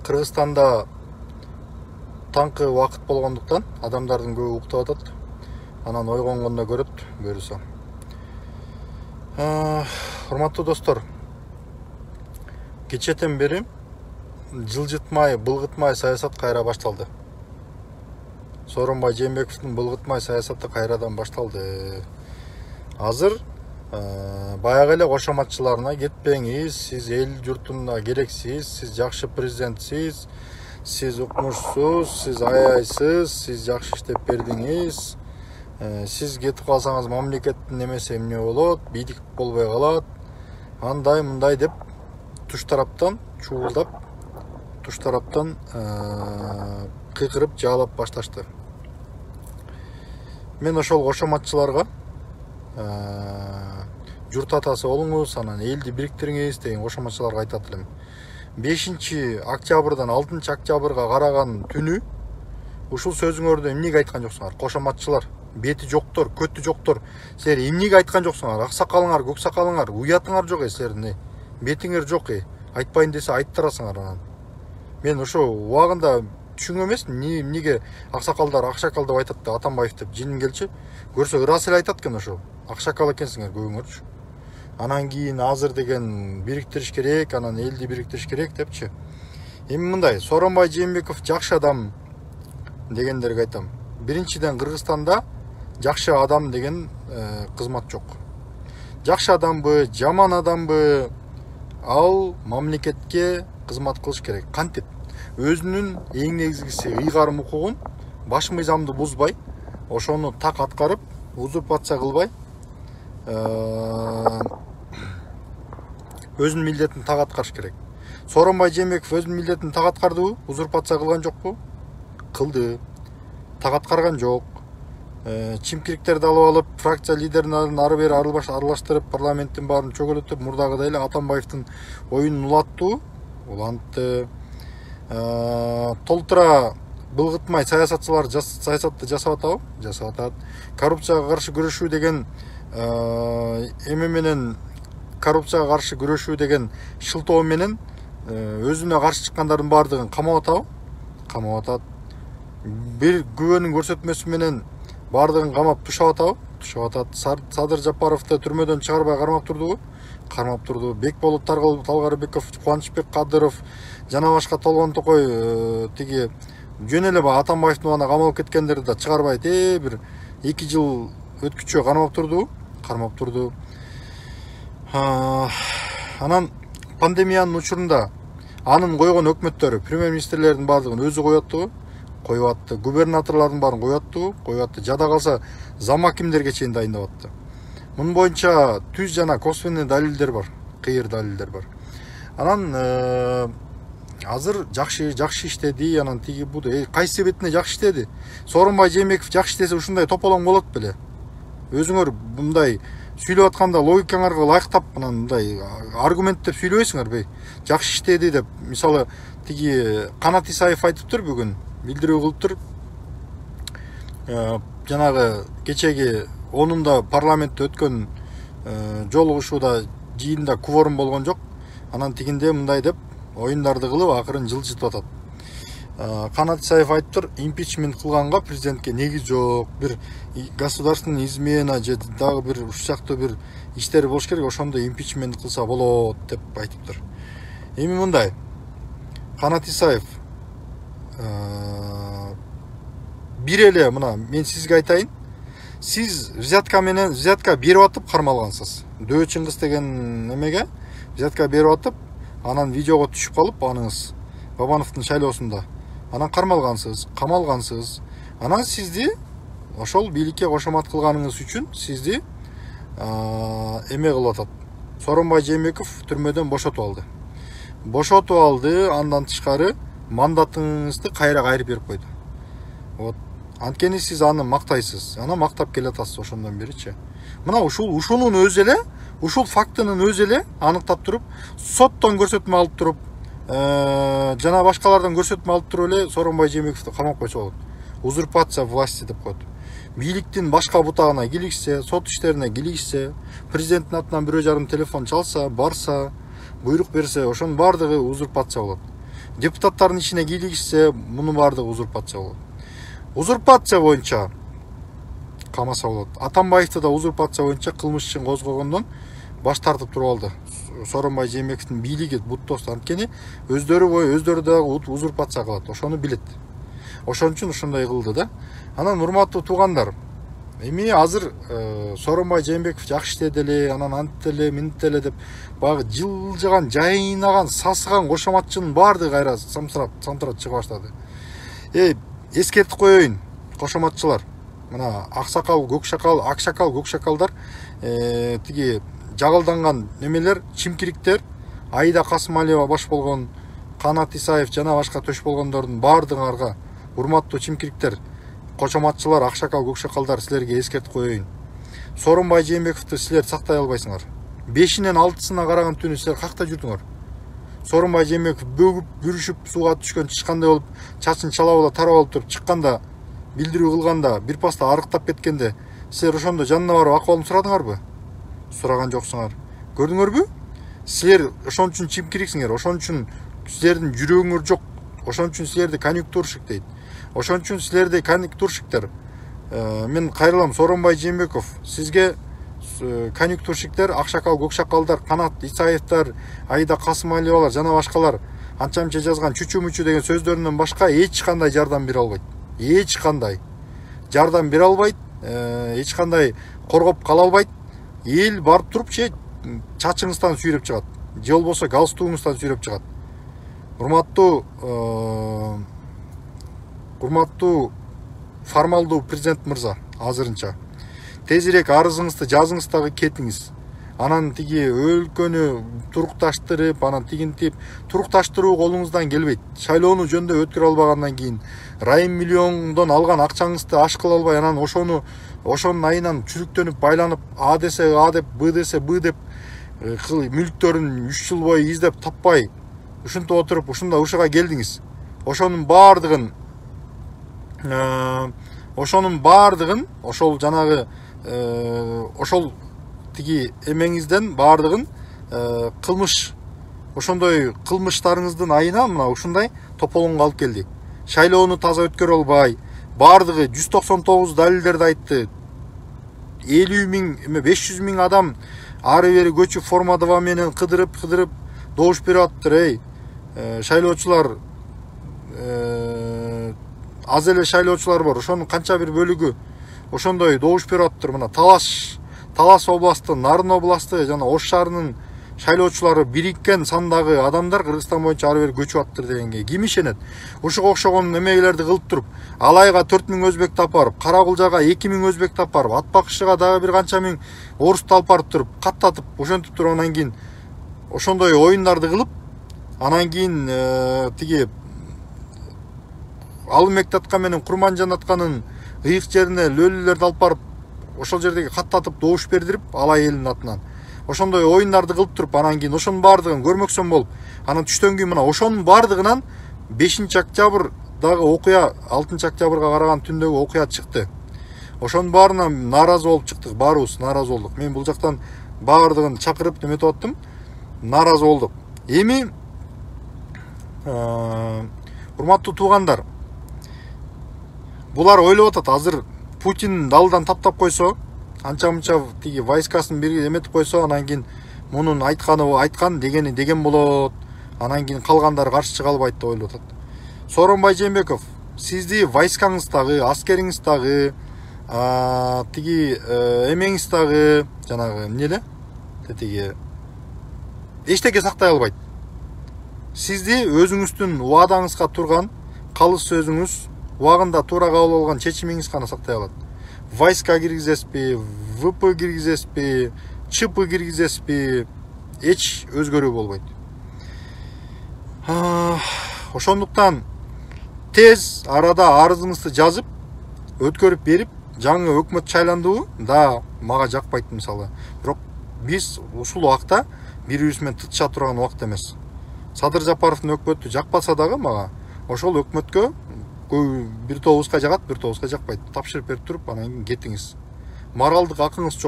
Кыргызстанда таңкы вакыт болгондуктан адамдардын көбү уктап атат. Анан ойгонгондо көрөт буюрса. Урматтуу достор, кечетен бери жылжытмай, былгытмай саясат кайра башталды. Сооронбай Жээнбековдун былгытмай саясаты кайрадан башталды. Азыр баягы эле кошоматчыларына кетпеңиз, сиз эл журтуна керексиз, сиз жакшы президентсиз, сиз укмушсуз, сиз аябайсыз, сиз жакшы иштеп бердиңиз, сиз кетип калсаңыз мамлекеттин немеси эмне болот, бийлик болбой калат, андай мындай деп туш тараптан чуулдап, туш тараптан кыйкырып жаалап башташты. Мен ошол кошоматчыларга журт атасы болуңуз, анан элди бириктириңиз деген кошоматчыларга айтат элем. 5-октябрдан 6-октябрга караган түнү ушул сөзүңөрдү эмнеге айткан жоксуңар? Кошоматчылар, бети жоктор, көтү жоктор, силер эмнеге айткан жоксуңар? Аксакалыңар, көк сакалыңар, уятыңар жок силердин. Бетиңер жок айтпайын десе айттырасыңар анан. Мен ошо убагында түшүнгөн эмесмин, эмнеге аксакалдар акшакал деп айтат да, Атамбаев деп жиним келчи. Көрсө ырас эле айтат экен ошо. Акшакал экенсиңер көбүңөрчү. Анан кийин азыр деген бириктириш керек, анан элди бириктириш керек депчи. Эми мындай, Сооронбай Жээнбеков жакшы адам дегендерге айтам. Биринчиден, Кыргызстанда жакшы адам деген кызмат жок. Жакшы адамбы, жаман адамбы, ал мамлекетке кызмат кылыш керек. Кантип? Өзүнүн эң негизгиси ыйгарым укугун, баш мыйзамды бузбай, ошону так аткарып, узурпация кылбай, өзүнүн милдетин так аткарыш керек. Сооронбай Жээнбеков өзүнүн милдетин так аткардыбы? Узурпация кылган жокпу? Кылды. Так аткарган жок. Чимкириктерди алып алып, фракция лидерин ары бери аралаштырып, парламенттин баарын чөгөлөтүп, мурдагыдай эле Атамбаевдин оюнун улаттыбы? Улантты. Толтура былгытмай саясатчылар саясатты жасап атабы? Жасап атат. Коррупцияга каршы күрөшүү деген эме менен, коррупцияга каршы күрөшүү деген шылтоо менен өзүнө каршы чыккандардын баардыгын камап атабы? Камап атат. Бир күбөнүн көрсөтмөсү менен баардыгын камап тушап атабы? Тушап атат. Садыр Жапаровду түрмөдөн чыгарбай кармап турдубу? Кармап турду. Бекболот Талгарбеков, Кубанычбек Кадыров жана башка Толгон Токой тиги жөн эле Атамбаевдин убагында камалып кеткендерди да чыгарбай бир 2 жыл өткүчө кармап турду. Кармап турду. Анан пандемиянын учурунда анын койгон өкмөттөрү, премьер-министрлердин баардыгын өзү коюп атты, губернаторлордун баарын коюп атты, жада калса замакимдерге чейин дайындап атты. Мунун боюнча түз жана косвенный далилдер бар, кыйыр далилдер бар. Анан азыр жакшы иштеди, анан тиги буду. Кайсы бетине жакшы иштеди? Сооронбай Жээнбеков жакшы иштесе ушундай тополоң болот беле? Өзүңөр мындай сүйлөп атканда логикаңарга ылайыктап, мындай аргументтеп сүйлөбөйсүңөр бей. Жакшы иштеди деп, мисалы, тиги Канат Исаев айтыптыр бүгүн, билдирүү кылыптыр. Жанагы кечеги 10-да парламентте өткөн жолугушууда жыйында кворум болгон жок. Анан тигинде мындай деп оюндарды кылып, акырын жылжытып атат. Канат Исаев айтыптыр, импичмент кылганга президентке негиз жок, бир государственный измена же дагы бир ушактуу бир иштери болуш керек, ошондо импичмент кылса болот деп айтыптыр. Эми мындай, Канат Исаев бир эле мына мен сизге айтайын, сиз взятка берип атып кармалгансыз. Дөбө Чыңгыз деген эмеге взятка берип атып, анан видеого түшүп калып аныңыз Бабановдун шайлоосунда. Анан кармалгансыз, камалгансыз. Анан сизди ошол бийликке кошомат кылганыңыз үчүн сизди эме кылып атат. Сооронбай Жээнбеков түрмөдөн бошотуп алды, андан тышкары мандатыңызды кайра кайрып берип койду. Вот. Анткени сиз аны мактайсыз, аны мактап келатасыз ошондон беричи. Мына ушунун өзү эле, ушул фактынын өзү эле аныктап туруп, соттон көрсөтмө алып туруп, жана башкалардан көрсөтмө алып туруп эле Сооронбай Жээнбековду камап койсо болот. Узурпация власти деп коет. Бийликтин башка бутагына килишсе, сот иштерине килишсе, президенттин атынан 1,5 телефон чалса, барса, буйрук берсе ошонун баардыгы узурпация болот. Депутаттардын ичине кийлигишсе мунун баардыгы узурпация болот. Узурпация боюнча камаса болот. Атамбаевди да узурпация боюнча кылмыш ишин козгогондон баш тартып туруп алды. Сооронбай Жээнбековдун бийлиги буттосу, анткени өздөрү дагы узурпация кылат, ошону билет. Ошон үчүн ушундай кылды да. Анан урматтуу туугандар, эми азыр Сооронбай Жээнбеков жакшы иштеди эле, анан антип эле, минтип эле деп баягы жылжыган, жайнаган, сасыган кошоматчынын баардыгы кайра самтырап чыга баштады. Эскертип коеюн, кошоматчылар. Мына аксакал, көкшакалдар, тиги жагалданган немелер, чимкириктер, Аида Касымалиева баш болгон, Канат Исаев жана башка төш болгондордун баардыгыңарга урматтуу чимкириктер, кошоматчылар, акшакал, көкшакалдар, силерге эскертип коеюн. Сооронбай Жээнбековду силер сактай албайсыңар. 5-нен 6-сына караган түнү силер какта жүрдүңөр? Сооронбай Жээнбеков бөгүп, бүрүшүп, сууга түшкөн чычкандай болуп, чачын чалап тарап алып туруп чыкканда, билдирүү кылганда, бир паста арыктап кеткенде, силер ошондо жанына барып акыбалын сурадыңарбы? Сураган жоксуңар. Көрдүңөрбү? Силер ошон үчүн чимкириксиңер, ошон үчүн силердин жүрөгүңөр жок, ошон үчүн силерди конъюнктурщик дейт. Ошон үчүн силерди конъюнктурщиктер. Мен кайрылам, Сооронбай Жээнбеков, сизге конъюнктурщиктер, акшакал, көкшакалдар, Канат Исаевдер, Аида Касымалиевалар жана башкалар анча-мынча жазган чүчү-мүчү деген сөздөрүнөн башка эч кандай жардам бере албайт. Эч кандай жардам бере албайт, эч кандай коргоп кала албайт. Эл барып туруп чачыңыздан сүйрөп чыгат, же болбосо галстугуңуздан сүйрөп чыгат. Урматтуу формалдуу президент мырза, азырынча тезирээк арызыңызды жазыңыз дагы кетиңиз. Анан тиги өлкөнү турукташтырып, анан тигинтип турукташтыруу колуңуздан келбейт. Шайлоону жөндө өткөрө албагандан кийин райым миллиондон алган акчаңызды аш кыла албай, анан ошонун айынан чүрүктөнүп байланып, А десе А деп, Б десе Б деп мүлктөрүн 3 жыл бою издеп таппай, ушинтип отуруп ушуга келдиңиз. Ошонун баардыгын ошол жанагы ошол тиги эмеңизден баардыгын кылмыш, ошондой кылмыштарыңыздын айына мына ушундай тополоңго алып келди. Шайлоону таза өткөрө албай, баардыгы 199 далилдерди айтты. 500 миң адам ары бери көчүп форма 2 менен кыдырып добуш берип атыптыр. Шайлоочулар, аз эле шайлоочулар бар, ошонун канча бир бөлүгү ошондой добуш берип атыптыр. Мына Талас областы, Нарын областы жана Ош шаарынын шайлоочулары бириккен сандагы адамдар Кыргызстан боюнча ары бери көчүп атыптыр дегенге ким ишенет? Ушуга окшогон эмелерди кылып туруп, Алайга 4000 өзбекти алып барып, Каракулжага 2000 өзбекти алып барып, Атбакышыга дагы бир канча миң орусту алып барып туруп, каттатып, ошентип туруп анан кийин ошондой оюндарды кылып, анан кийин тиги Алымбек Датка менен Курманжан Атканын ыйык жерине лөлүлөрдү алып барып, ошол жердеги каттатып добуш бердирип, Алай элинин атынан ошондой оюндарды кылып туруп, анан кийин ошонун баардыгын көрмөксөн болуп, анан түштөн кийин мына ошонун баардыгынан 5-октябрь дагы окуя, 6-октябрга караган түндөгү окуя чыкты. Ошонун баарынан нааразы болуп чыктык, баарыбыз нааразы болдук. Мен бул жактан баардыгын чакырып неметип аттым, нааразы болдук. Эми урматтуу туугандар, булар ойлоп атат, азыр Путин далдан таптап койсо, анча-мынча тиги войскасын бир эметип койсо, анан кийин мунун айткан дегени деген болот. Анан кийин калгандары каршы чыга албайт деп ойлоп атат. Сооронбай Жээнбеков, сизди войскаңыз дагы, аскериңиз дагы, тиги эмеңиз дагы, жанагы эмне эле? Тиги эчтеке сактай албайт. Сизди өзүңүздүн убадаңызга турган калыс сөзүңүз, убагында туура кабыл алган чечимиңиз гана сактай алат. Войска киргизесизби, ВП киргизесизби, ЧП киргизесизби, эч өзгөрүү болбойт. Ошондуктан тез арада арызыңызды жазып, өткөрүп берип, жаңы өкмөт шайландыбы? Да, мага жакпайт мисалы. Бирок биз ушул убакта бири-бирибиз менен тытыша турган убакыт эмес. Садыр Жапаровдун өкмөтү жакпаса дагы мага, ошол өкмөткө бир тобубузга жагат, бир тобубузга жакпайт. Тапшырып берип туруп, анан кийин кетиңиз. Моралдык акыңыз жок.